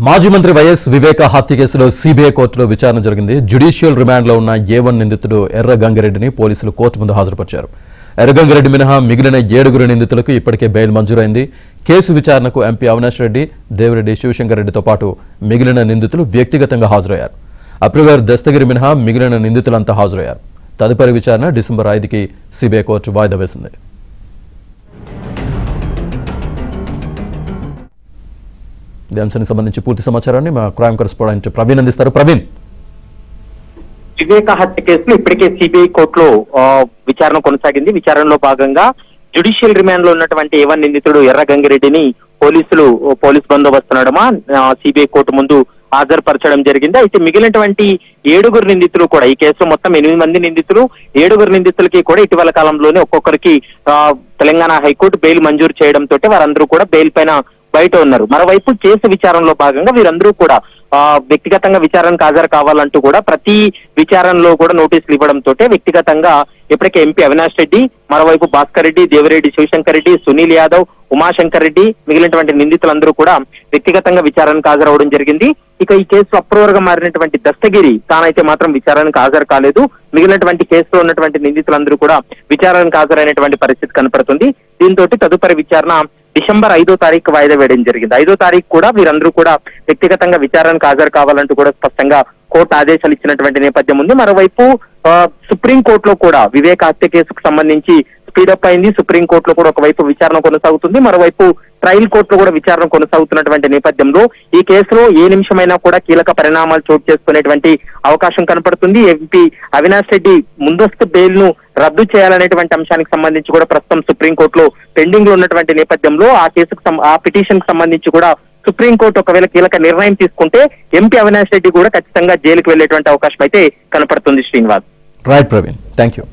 మాజీ మంత్రి వైఎస్ వివేక హత్య కేసులో సిబిఐ కోర్టులో విచారణ జరిగింది. జ్యుడిషియల్ రిమాండ్లో ఉన్న A1 నిందితుడు ఎర్ర గంగిరెడ్డిని పోలీసులు కోర్టు ముందు హాజరుపరిచారు. ఎర్ర గంగిరెడ్డి మినహా మిగిలిన 7 నిందితులకు ఇప్పటికే బెయిల్ మంజూరైంది. కేసు విచారణకు ఎంపీ అవినాష్ రెడ్డి, దేవిరెడ్డి శివశంకర్ రెడ్డితో పాటు మిగిలిన నిందితులు వ్యక్తిగతంగా హాజరయ్యారు. అప్రూవర్ దస్తగిరి మినహా మిగిలిన నిందితులంతా హాజరయ్యారు. తదుపరి విచారణ డిసెంబర్ 5కి సిబిఐ కోర్టు వాయిదా వేసింది. ఈ అంశానికి సంబంధించి పూర్తి సమాచారాన్ని మా క్రైమ్ కరెస్పాండెంట్ ప్రవీణ్ అందిస్తారు. ప్రవీణ్, వివేక హత్య కేసులో ఇప్పటికే సిబిఐ కోర్టులో విచారణ కొనసాగింది. విచారణలో భాగంగా జ్యుడిషియల్ రిమాండ్ లో ఉన్నటువంటి A1 నిందితుడు ఎర్ర గంగిరెడ్డిని పోలీస్ బందోబస్తు నడుమ సిబిఐ కోర్టు ముందు హాజరుపరచడం జరిగింది. అయితే మిగిలినటువంటి 7 నిందితులు కూడా ఈ కేసులో మొత్తం 8 మంది నిందితులు, 7 నిందితులకి కూడా ఇటీవల కాలంలోనే ఒక్కొక్కరికి తెలంగాణ హైకోర్టు బెయిల్ మంజూరు చేయడంతో వారందరూ కూడా బెయిల్ పైన బయట ఉన్నారు. మరోవైపు కేసు విచారణలో భాగంగా వీరందరూ కూడా వ్యక్తిగతంగా విచారణకు హాజరు కావాలంటూ కూడా ప్రతి విచారణలో కూడా నోటీసులు ఇవ్వడంతో వ్యక్తిగతంగా ఇప్పటికే ఎంపీ అవినాష్ రెడ్డి, మరోవైపు భాస్కర్ రెడ్డి, దేవిరెడ్డి శివశంకర్ రెడ్డి, సునీల్ యాదవ్, ఉమాశంకర్ రెడ్డి మిగిలినటువంటి నిందితులందరూ కూడా వ్యక్తిగతంగా విచారణకు హాజరవడం జరిగింది. ఇక ఈ కేసులో అప్రూవర్ గా మారినటువంటి దస్తగిరి తానైతే మాత్రం విచారణకు హాజరు కాలేదు. మిగిలినటువంటి కేసులో ఉన్నటువంటి నిందితులందరూ కూడా విచారణకు హాజరైనటువంటి పరిస్థితి కనపడుతుంది. దీంతో తదుపరి విచారణ డిసెంబర్ 5వ తారీఖు వాయిదా వేయడం జరిగింది. 5వ తారీఖు కూడా వీరందరూ కూడా వ్యక్తిగతంగా విచారణకు హాజరు కావాలంటూ కూడా స్పష్టంగా కోర్టు ఆదేశాలు ఇచ్చినటువంటి నేపథ్యం ఉంది. మరోవైపు సుప్రీంకోర్టులో కూడా వివేక హత్య కేసుకు సంబంధించి స్పీడప్ అయింది. సుప్రీంకోర్టులో కూడా ఒకవైపు విచారణ కొనసాగుతుంది, మరోవైపు ట్రయల్ కోర్టులో కూడా విచారణ కొనసాగుతున్నటువంటి నేపథ్యంలో ఈ కేసులో ఏ నిమిషమైనా కూడా కీలక పరిణామాలు చోటు చేసుకునేటువంటి అవకాశం కనపడుతుంది. ఎంపీ అవినాష్ రెడ్డి ముందస్తు బెయిల్ ను రద్దు చేయాలనేటువంటి అంశానికి సంబంధించి కూడా ప్రస్తుతం సుప్రీంకోర్టులో పెండింగ్ లో ఉన్నటువంటి నేపథ్యంలో ఆ పిటిషన్ కు సంబంధించి కూడా సుప్రీంకోర్టు ఒకవేళ కీలక నిర్ణయం తీసుకుంటే ఎంపీ అవినాష్ రెడ్డి కూడా ఖచ్చితంగా జైలుకు వెళ్లేటువంటి అవకాశం అయితే కనపడుతుంది. Srinivas. Right Praveen, thank you.